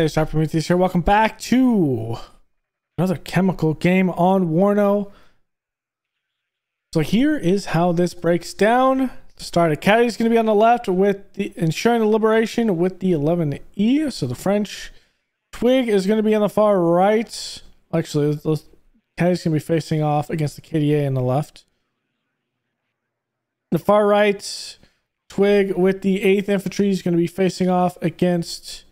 Hey, Star Prometheus here. Welcome back to another chemical game on Warno. So here is how this breaks down. To start, Academy is going to be on the left with the ensuring the liberation with the 11E. So the French Twig is going to be on the far right. Actually, the Academy is going to be facing off against the KDA on the left. The far right, Twig with the 8th Infantry is going to be facing off against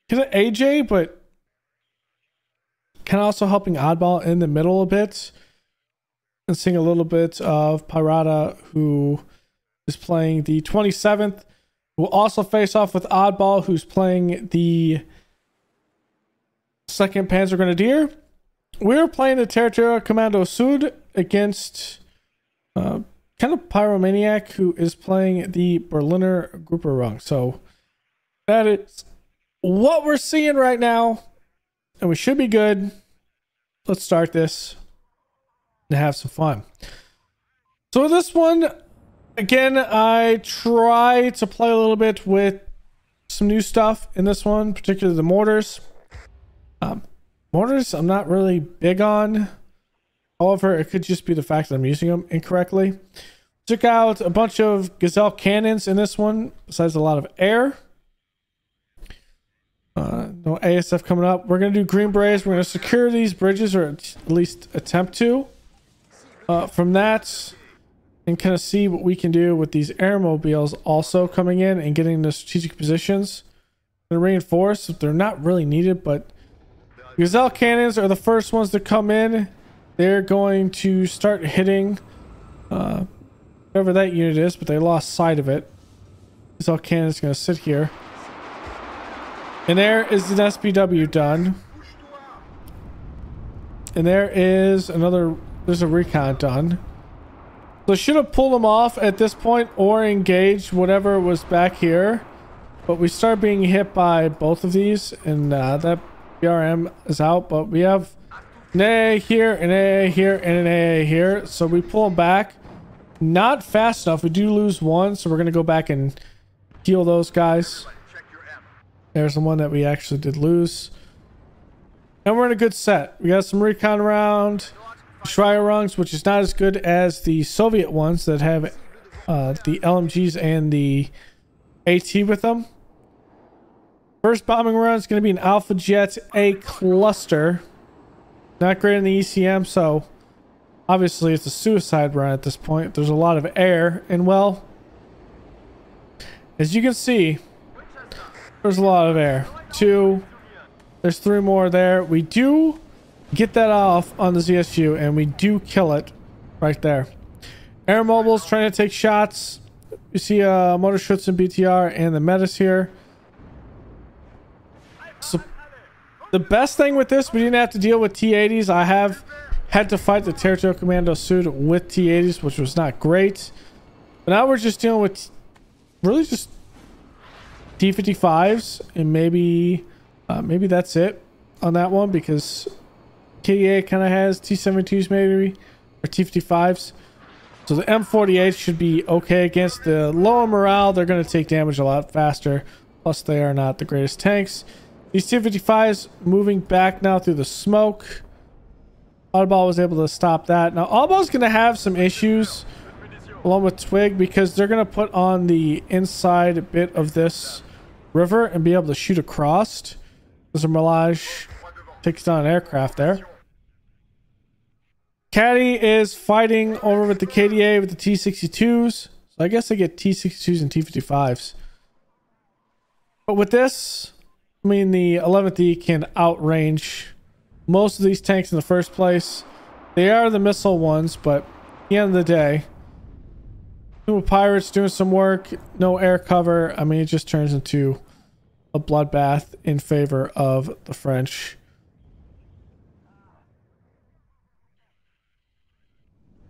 AJ, but kind of also helping Oddball in the middle a bit. And seeing a little bit of Pirata, who is playing the 27th. We'll also face off with Oddball, who's playing the 2nd Panzer Grenadier. We're playing the TerritorialKommmando Sud against kind of Pyromaniac, who is playing the Berliner Grupperung. So that is what we're seeing right now, and we should be good. Let's start this and have some fun. So this one, again, I try to play a little bit with some new stuff in this one, particularly the mortars. Mortars I'm not really big on. However, it could just be the fact that I'm using them incorrectly. Took out a bunch of Gazelle cannons in this one, besides a lot of air. No ASF coming up. We're going to do Green Berets. We're going to secure these bridges, or at least attempt to. From that, and kind of see what we can do with these airmobiles also coming in and getting the strategic positions. They're reinforced. They're not really needed, but Gazelle cannons are the first ones to come in. They're going to start hitting whatever that unit is, but they lost sight of it. Gazelle cannon is going to sit here. And there is an SPW done. And there is another, there's a recon done. So I should have pulled them off at this point or engaged whatever was back here. But we start being hit by both of these, and that BRM is out. But we have an AA here, an AA here, and an AA here. So we pull them back. Not fast enough. We do lose one, so we're going to go back and heal those guys. There's the one that we actually did lose. And we're in a good set. We got some recon around. Schreier rungs, which is not as good as the Soviet ones that have the LMGs and the AT with them. First bombing run is going to be an Alpha Jet A cluster. Not great in the ECM, so obviously it's a suicide run at this point. There's a lot of air, and well, as you can see, there's a lot of air. There's 3 more there. We do get that off on the ZSU, and we do kill it right there. Air mobiles trying to take shots. You see motor Schutz and BTR and the metas here. So the best thing with this, we didn't have to deal with T-80s. I have had to fight the TerritorialKommmando Sud with T-80s, which was not great. But now we're just dealing with really just T-55s, and maybe that's it on that one, because KDA kind of has T-72s maybe, or T-55s. So the M48 should be okay against the lower morale. They're going to take damage a lot faster. Plus, they are not the greatest tanks. These T-55s moving back now through the smoke. Oddball was able to stop that. Now, Oddball's going to have some issues along with Twig, because they're going to put on the inside bit of this river and be able to shoot across. There's a Mirage takes down an aircraft there. Caddy is fighting over with the KDA with the T-62s. So I guess they get T-62s and T-55s. But with this, I mean, the 11th E can outrange most of these tanks in the first place. They are the missile ones, but at the end of the day, two pirates doing some work, no air cover. I mean, it just turns into a bloodbath in favor of the French.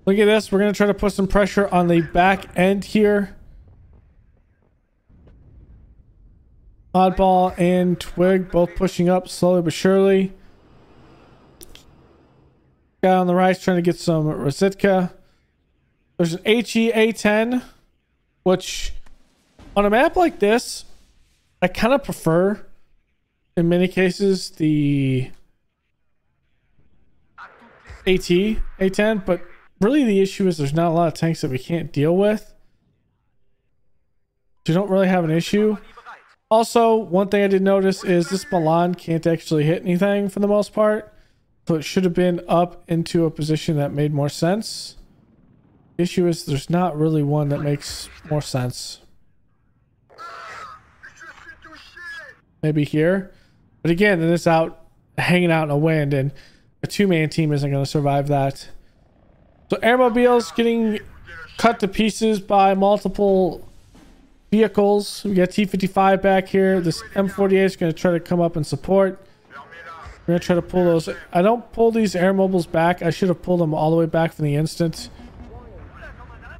Look at this. We're going to try to put some pressure on the back end here. Oddball and Twig both pushing up slowly but surely. Guy on the right trying to get some Rositka. There's an HE A10, which on a map like this, I kind of prefer in many cases the A10, but really the issue is there's not a lot of tanks that we can't deal with. So you don't really have an issue. Also, one thing I did notice is this Milan can't actually hit anything for the most part. So it should have been up into a position that made more sense. The issue is there's not really one that makes more sense. Maybe here. But again, then it's out hanging out in the wind, and a two-man team isn't going to survive that. So airmobiles getting cut to pieces by multiple vehicles. We got T-55 back here. This M48 is going to try to come up and support. We're going to try to pull those. I don't pull these airmobiles back. I should have pulled them all the way back from the instant.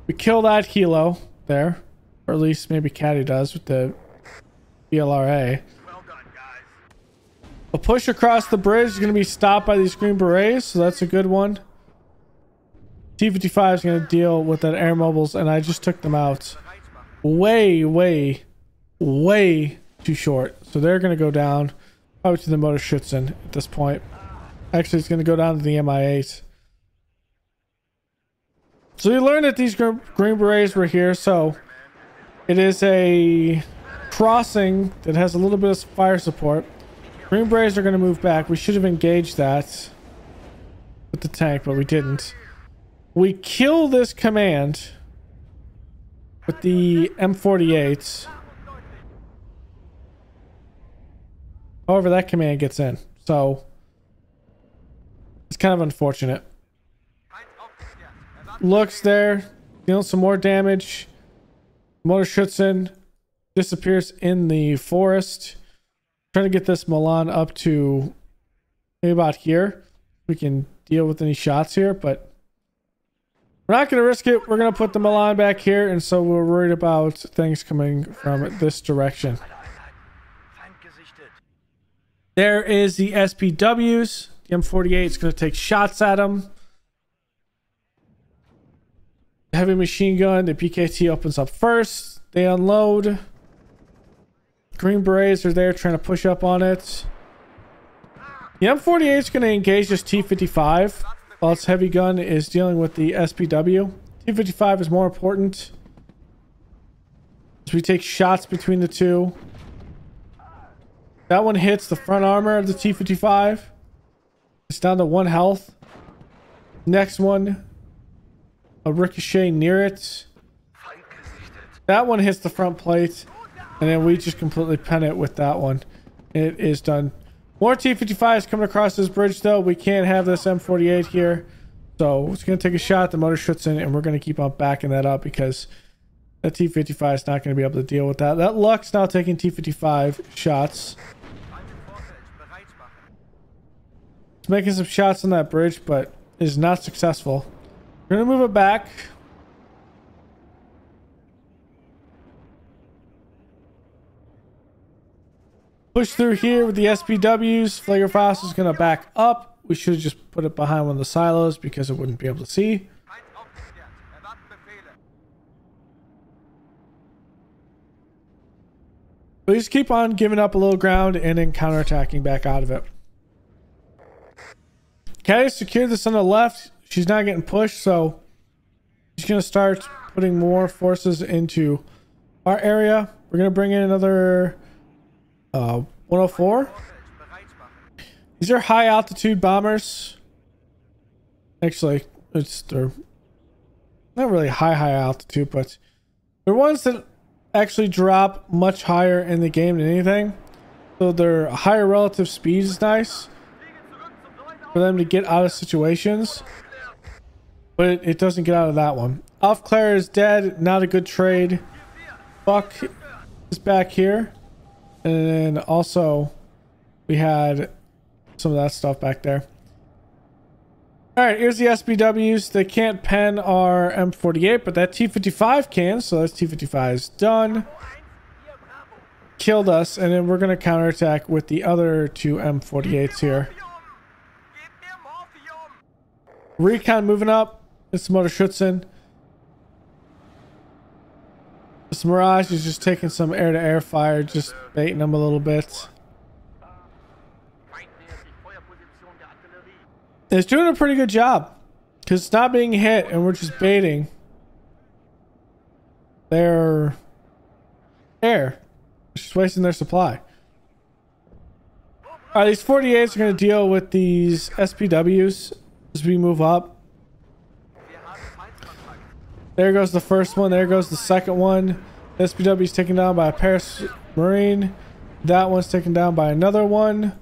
We kill that helo there. Or at least maybe Caddy does with the BLRA. A push across the bridge is going to be stopped by these green berets, so that's a good one. T-55 is going to deal with that air mobiles, and I just took them out way too short. So they're going to go down probably to the motor Schützen at this point. Actually, it's going to go down to the MI8. So you learned that these green berets were here, so it is a crossing that has a little bit of fire support. Green berets are going to move back. We should have engaged that with the tank, but we didn't. We kill this command with the M48. However, that command gets in, so it's kind of unfortunate. Looks there, dealing some more damage. Motor Schützen disappears in the forest. Trying to get this Milan up to maybe about here. We can deal with any shots here, but we're not going to risk it. We're going to put the Milan back here, and so we're worried about things coming from this direction. There is the SPWs. The M48 is going to take shots at them. Heavy machine gun. The PKT opens up first. They unload. Green berets are there trying to push up on it. The M48 is going to engage this T-55 while its heavy gun is dealing with the SPW. T-55 is more important. So we take shots between the two. That one hits the front armor of the T-55. It's down to 1 health. Next one, a ricochet near it. That one hits the front plate. And then we just completely pen it with that one. It is done. More T-55s coming across this bridge, though. We can't have this M48 here. So it's going to take a shot at the motor Schützen, and we're going to keep on backing that up because that T-55 is not going to be able to deal with that. That Luck's now taking T-55 shots. It's making some shots on that bridge, but is not successful. We're going to move it back. Push through here with the SPWs. Fliegerfaust is going to back up. We should have just put it behind one of the silos because it wouldn't be able to see. We just keep on giving up a little ground and then counterattacking back out of it. Caddy secured this on the left. She's not getting pushed, so she's going to start putting more forces into our area. We're going to bring in another 104. These are high altitude bombers. Actually, they're not really high altitude, but they're ones that actually drop much higher in the game than anything. So their higher relative speed is nice for them to get out of situations, but it doesn't get out of that one. Aufklär is dead. Not a good trade. Buck is back here. And then also we had some of that stuff back there. All right, here's the SPWs. They can't pen our M48, but that T-55 can. So that T-55 is done. Killed us, and then we're going to counterattack with the other two M48s here. Recon moving up. It's Motor Schützen. This Mirage is just taking some air-to-air fire, just baiting them a little bit. It's doing a pretty good job because it's not being hit and we're just baiting their air. It's just wasting their supply. Alright, these 48s are going to deal with these SPWs as we move up. There goes the first one. There goes the second one. The SPW is taken down by a Paris Marine. That one's taken down by another one.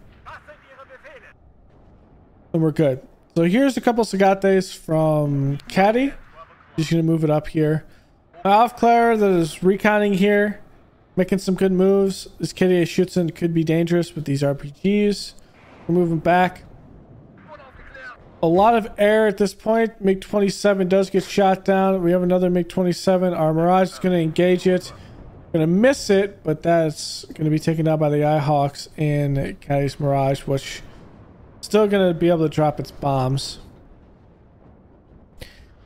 And we're good. So here's a couple Sagates from Caddy. Just going to move it up here. Off Claire that is reconning here. Making some good moves. This KDA Schutzen could be dangerous with these RPGs. We're moving back. A lot of air at this point. MiG-27 does get shot down. We have another MiG-27. Our Mirage is going to engage it. Going to miss it, but that's going to be taken out by the Ihawks and Caddy's Mirage, which still going to be able to drop its bombs.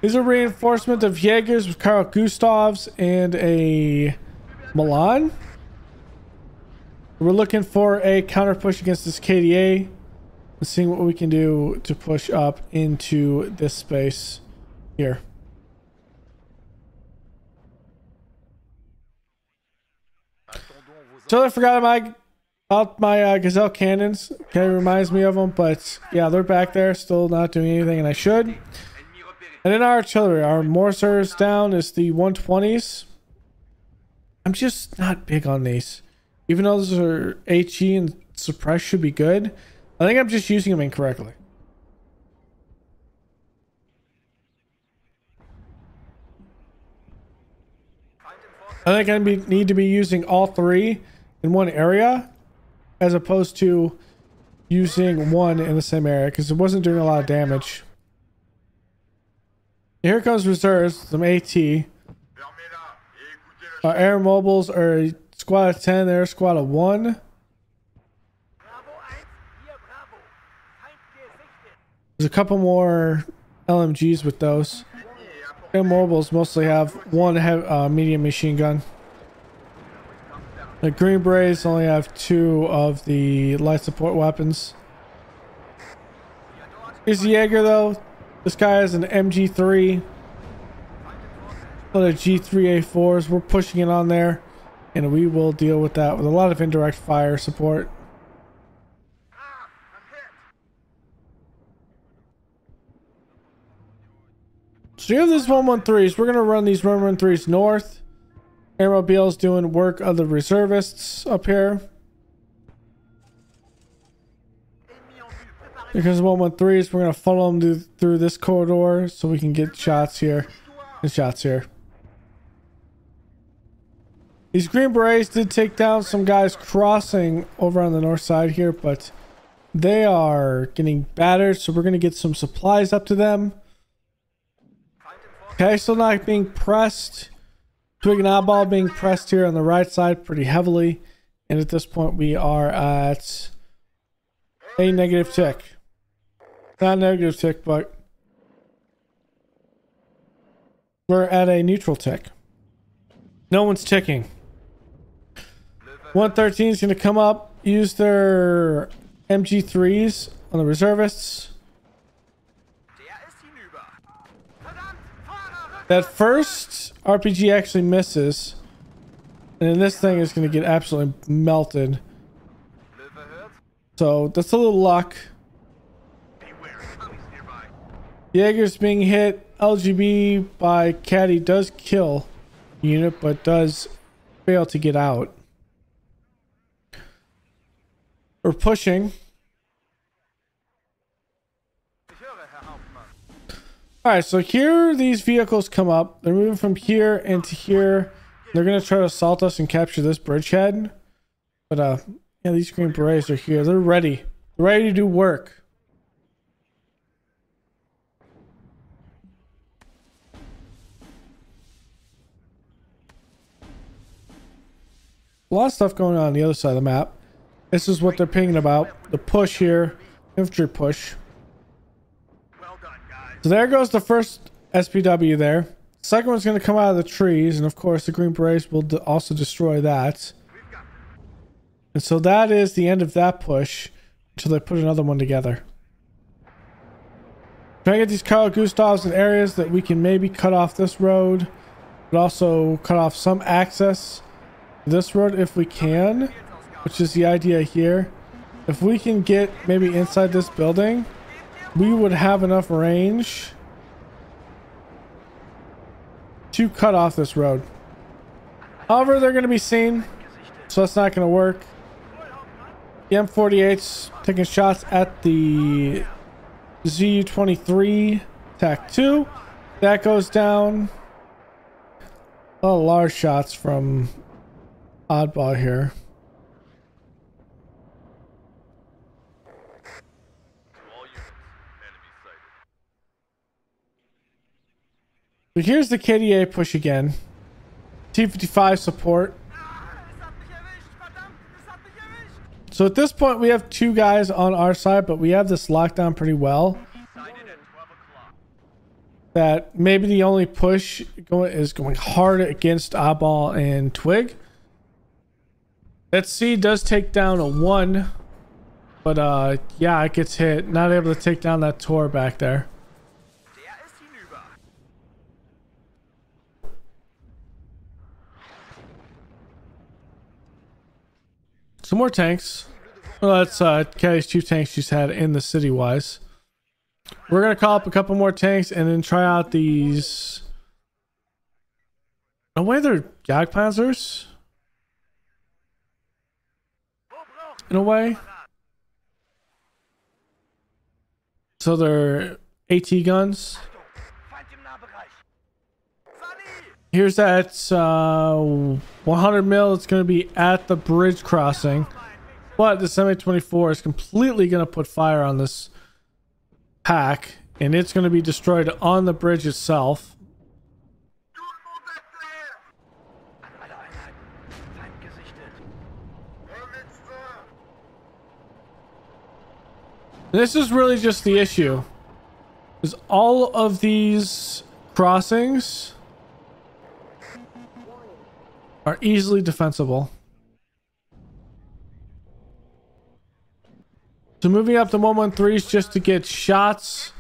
These are reinforcement of Jaegers with Carl Gustavs and a Milan. We're looking for a counter push against this KDA. Let's see what we can do to push up into this space here. Totally forgot about my Gazelle cannons. Kind of reminds me of them, but yeah, they're back there, still not doing anything, and I should. And then our artillery, our Morcers down is the 120s. I'm just not big on these. Even though those are HE and suppress should be good, I think I'm just using them incorrectly. I think I need to be using all three in one area as opposed to using one in the same area because it wasn't doing a lot of damage. Here comes reserves, some AT. Our air mobiles are a squad of 10, they're a squad of 1. There's a couple more LMGs with those. Air mobiles mostly have one medium machine gun. The Green Berets only have 2 of the light support weapons. Here's the Jaeger though. This guy has an MG3. Other G3A4s. We're pushing it on there. And we will deal with that with a lot of indirect fire support. So you have these 113s. We're going to run these 113s north. Airmobile's doing work of the reservists up here. Because 113s, we're going to funnel them through this corridor so we can get shots here and shots here. These Green Berets did take down some guys crossing over on the north side here, but they are getting battered, so we're going to get some supplies up to them. Okay, still not being pressed. Twig and Oddball being pressed here on the right side pretty heavily. And at this point, we are at a negative tick. Not negative tick, but we're at a neutral tick. No one's ticking. 113 is going to come up, use their MG3s on the reservists. That first RPG actually misses. And then this thing is going to get absolutely melted. So that's a little luck. Jaeger's being hit. LGB by Caddy does kill the unit, but does fail to get out. We're pushing. Alright, so here these vehicles come up. They're moving from here into here. They're going to try to assault us and capture this bridgehead. But, yeah, these Green Berets are here. They're ready. They're ready to do work. A lot of stuff going on the other side of the map. This is what they're pinging about. The push here. Infantry push. So there goes the first SPW there. Second one's going to come out of the trees. And of course the Green Berets will also destroy that. And so that is the end of that push. Until they put another one together. Try to get these Carl Gustavs in areas that we can maybe cut off this road, but also cut off some access to this road if we can, which is the idea here. If we can get maybe inside this building, we would have enough range to cut off this road. However, they're going to be seen, so that's not going to work. The M48's taking shots at the ZU-23 TAC 2. That goes down. A lot of large shots from Oddball here. So here's the KDA push again. T-55 support. So at this point we have two guys on our side, but we have this lockdown pretty well. That maybe the only push is going hard against Oddball and Twig. That C does take down a 1, but yeah, it gets hit. Not able to take down that Tor back there. Some more tanks. Well, that's Kelly's 2 tanks she's had in the city wise. We're gonna call up a couple more tanks and then try out these. No way, they're Jagdpanzers. In a way. So they're AT guns. Here's that 100 mil. It's going to be at the bridge crossing, but the Semi-24 is completely going to put fire on this pack, and it's going to be destroyed on the bridge itself. This is really just the issue, is all of these crossings are easily defensible. So moving up to 113s just to get shots.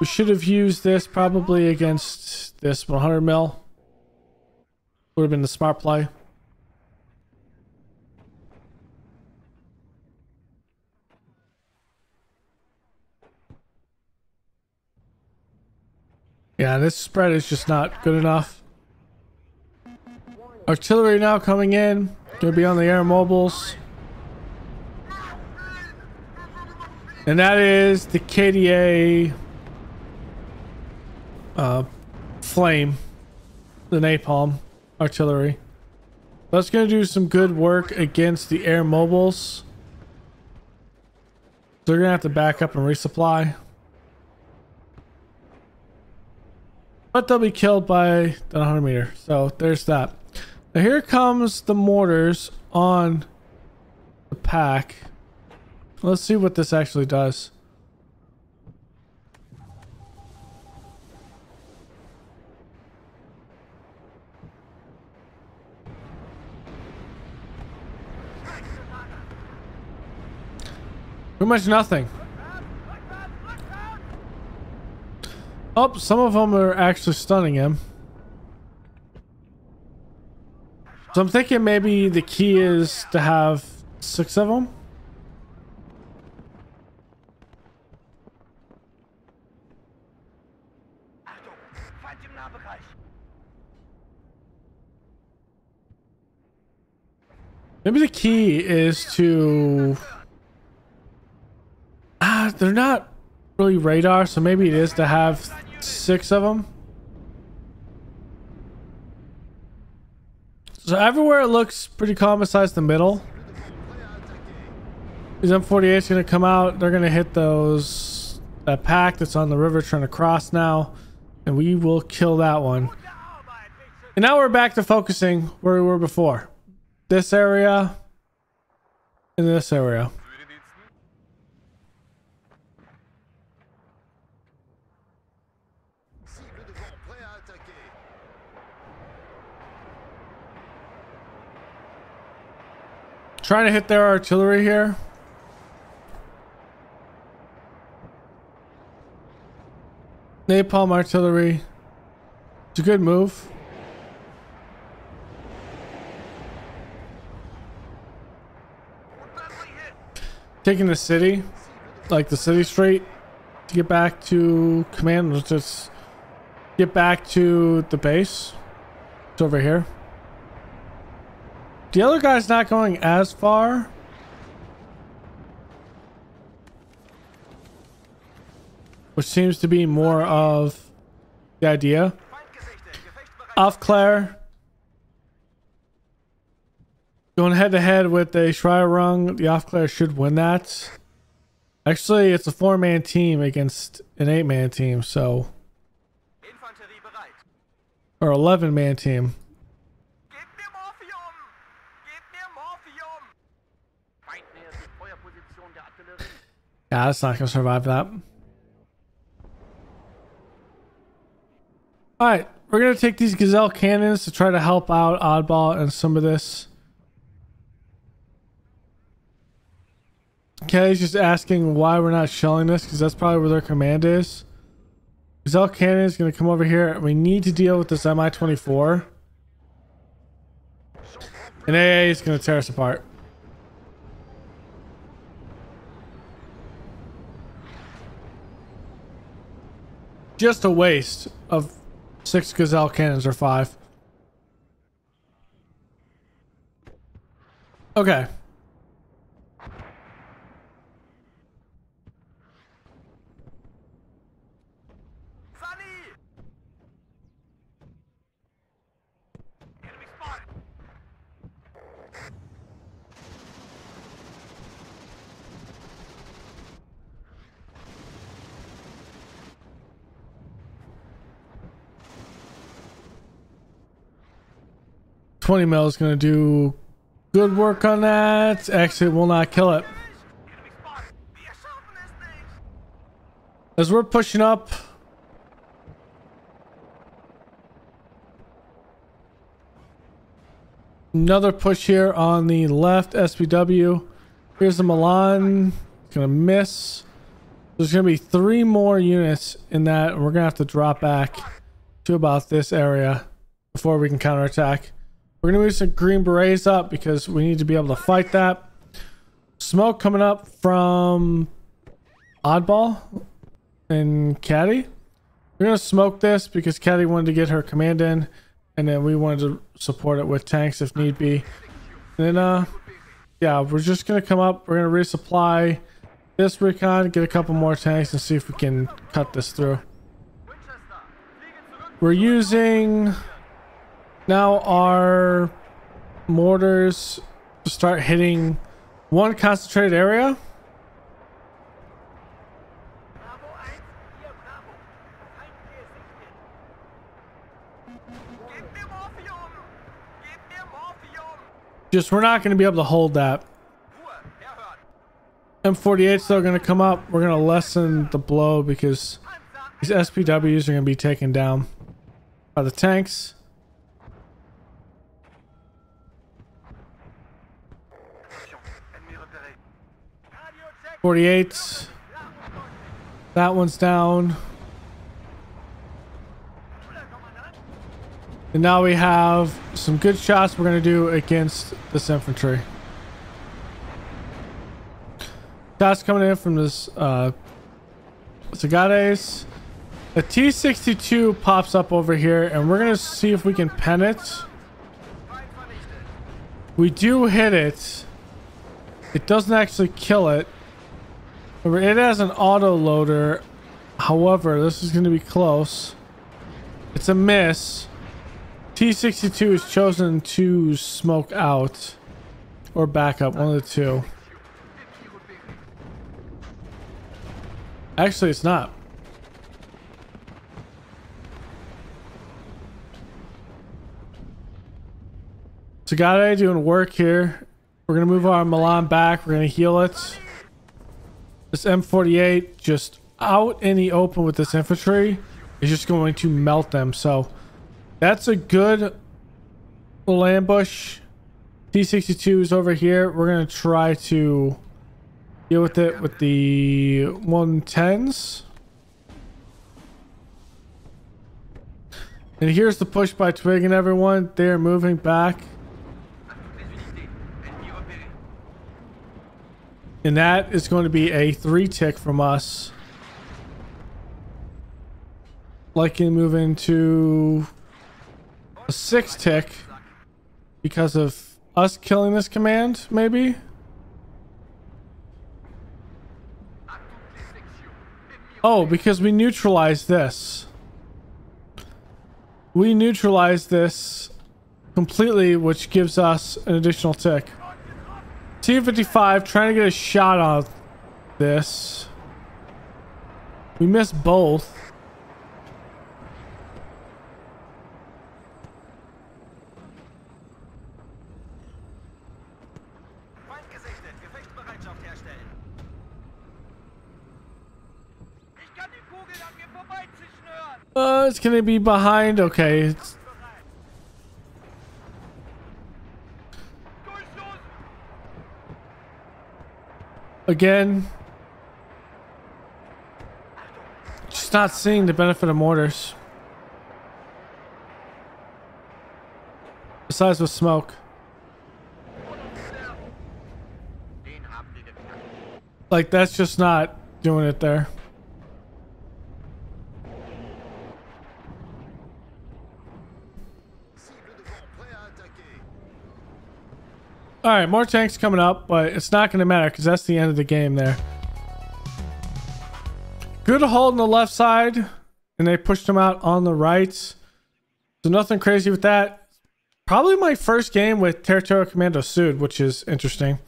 We should have used this probably against this 100 mil. Would have been the smart play. Yeah, this spread is just not good enough. Artillery now coming in. Gonna be on the air mobiles. And that is the KDA flame. The napalm artillery. That's gonna do some good work against the air mobiles. They're gonna have to back up and resupply. But they'll be killed by the 100 meter. So there's that. Now here comes the mortars on the pack. Let's see what this actually does. Pretty much nothing. Oh, some of them are actually stunning him. So I'm thinking maybe the key is to have 6 of them. Maybe the key is to... they're not really radar, so maybe it is to have 6 of them. So everywhere it looks pretty calm besides the middle. These M48's gonna come out. They're gonna hit that pack that's on the river trying to cross now, and we will kill that one. And now we're back to focusing where we were before. This area and this area. Trying to hit their artillery here. Napalm artillery. It's a good move. Taking the city, like the city straight, to get back to command. Let's just get back to the base. It's over here. The other guy's not going as far. Which seems to be more of the idea. Aufklär. Going head to head with a Schreierung. The Aufklär should win that. Actually, it's a 4-man team against an 8-man team, so. Or 11-man team. Yeah, that's not gonna survive that. Alright, we're gonna take these Gazelle cannons to try to help out Oddball and some of this. Kelly's just asking why we're not shelling this, because that's probably where their command is. Gazelle cannon is gonna come over here. We need to deal with this Mi-24. And AA is gonna tear us apart. Just a waste of 6 Gazelle cannons or 5. Okay. $20 mil is going to do good work on that. Actually, it will not kill it. As we're pushing up, another push here on the left, SPW. Here's the Milan. It's going to miss. There's going to be 3 more units in that, and we're going to have to drop back to about this area before we can counterattack. We're going to move some Green Berets up because we need to be able to fight that. Smoke coming up from Oddball and Caddy. We're going to smoke this because Caddy wanted to get her command in, and then we wanted to support it with tanks if need be. And then, yeah, we're just going to come up. We're going to resupply this recon, get a couple more tanks, and see if we can cut this through. We're using now our mortars to start hitting one concentrated area. Just we're not going to be able to hold that. M48's though going to come up. We're going to lessen the blow because these SPWs are going to be taken down by the tanks. 48. That one's down. And now we have some good shots we're going to do against this infantry. Shots coming in from this Sagades. A T-62 pops up over here, and we're going to see if we can pen it. We do hit it. It doesn't actually kill it. It has an auto loader. However, this is going to be close. It's a miss. T-62 is chosen to smoke out or back up, one of the two. Actually, it's not. Sagade doing work here. We're going to move our Milan back. We're going to heal it. This M48 just out in the open with this infantry is just going to melt them. So that's a good little ambush. T-62 is over here. We're going to try to deal with it with the 110s. And here's the push by Twig and everyone. They're moving back. And that is going to be a 3 tick from us. Likely move into a 6 tick because of us killing this command, maybe? Oh, because we neutralized this. We neutralized this completely, which gives us an additional tick. T-55 trying to get a shot on this. We missed both. It's gonna be behind. Okay. Again, just not seeing the benefit of mortars. Besides with smoke. Like, that's just not doing it there. All right, more tanks coming up, but it's not going to matter because that's the end of the game there. Good hold on the left side, and they pushed them out on the right. So nothing crazy with that. Probably my first game with TerritorialKommmando Sud, which is interesting.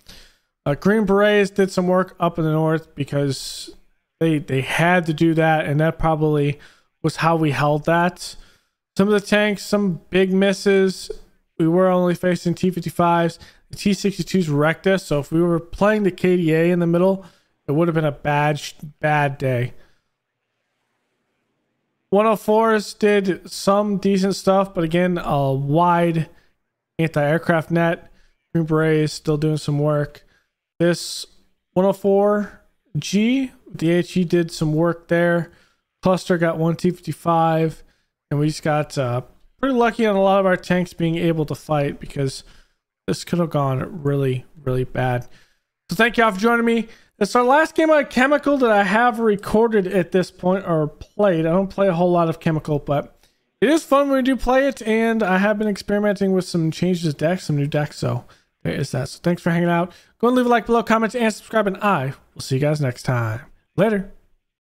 Green Berets did some work up in the north because they had to do that, and that probably was how we held that. Some of the tanks, some big misses. We were only facing T-55s. The T-62s wrecked us, so if we were playing the KDA in the middle, it would have been a bad day. 104s did some decent stuff, but again, a wide anti-aircraft net. Green Berets still doing some work. This 104G, the HE did some work there. Cluster got one T-55, and we just got pretty lucky on a lot of our tanks being able to fight because this could have gone really, really bad. So thank y'all for joining me. It's our last game on Chemical that I have recorded at this point, or played. I don't play a whole lot of Chemical, but it is fun when we do play it, and I have been experimenting with some changes to decks, some new decks, so there is that. So thanks for hanging out. Go and leave a like below, comment, and subscribe, and I will see you guys next time. Later.